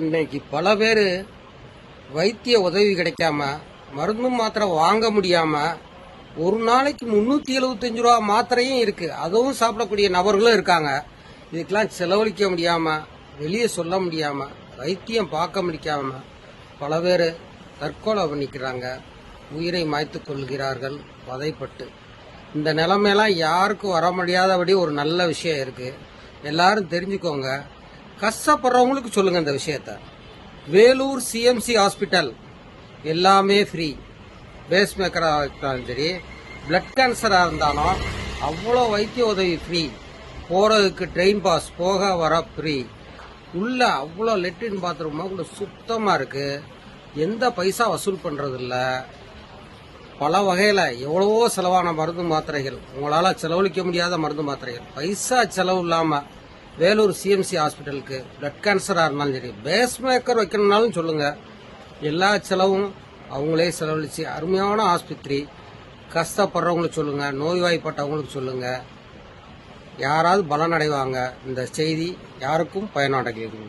இன்னைக்கு பல பேர் வைத்திய உதவி கிடைக்காம மருந்து மாத்திரை வாங்க முடியாம ஒரு நாளைக்கு 375 ரூபா மாத்திரையும் இருக்கு, அதுவும் சாப்பிடக்கூடிய நபர்களும் இருக்காங்க. இதுக்கெல்லாம் செலவழிக்க முடியாம, வெளியே சொல்ல முடியாம, வைத்தியம் பார்க்க முடியாம பல பேர் தற்கொலை பண்ணிக்கிறாங்க, உயிரை மாய்த்து கொள்கிறார்கள் வதைப்பட்டு. இந்த நிலைமையெல்லாம் யாருக்கும் வர முடியாதபடி ஒரு நல்ல விஷயம் இருக்கு, எல்லாரும் தெரிஞ்சுக்கோங்க. கஷ்டப்படுறவங்களுக்கு சொல்லுங்க இந்த விஷயத்த. வேலூர் சிஎம்சி ஹாஸ்பிட்டல் எல்லாமே ஃப்ரீ. பேஸ் மேக்கராக இருந்தாலும் சரி, பிளட் கேன்சராக இருந்தாலும் அவ்வளோ வைத்திய உதவி ஃப்ரீ. போகிறதுக்கு ட்ரெயின் பாஸ், போக வர ஃப்ரீ. உள்ள அவ்வளோ லெட்ரின் பாத்ரூமாக கூட சுத்தமாக இருக்குது, எந்த பைசா வசூல் பண்ணுறதில்ல. பல வகையில் எவ்வளவோ செலவான மருந்து மாத்திரைகள், உங்களால் செலவழிக்க முடியாத மருந்து மாத்திரைகள், பைசா செலவு இல்லாமல் வேலூர் சிஎம்சி ஹாஸ்பிட்டலுக்கு பிளட் கேன்சராக இருந்தாலும் சரி, பேஸ் மேக்கர் வைக்கணும்னாலும் சொல்லுங்கள். எல்லா செலவும் அவங்களே செலவழிச்சு அருமையான ஆஸ்பத்திரி. கஷ்டப்படுறவங்களுக்கு சொல்லுங்கள், நோய்வாய்ப்பட்டவங்களுக்கு சொல்லுங்கள். யாராவது பலனடைவாங்க. இந்த செய்தி யாருக்கும் பயனடைகிறது.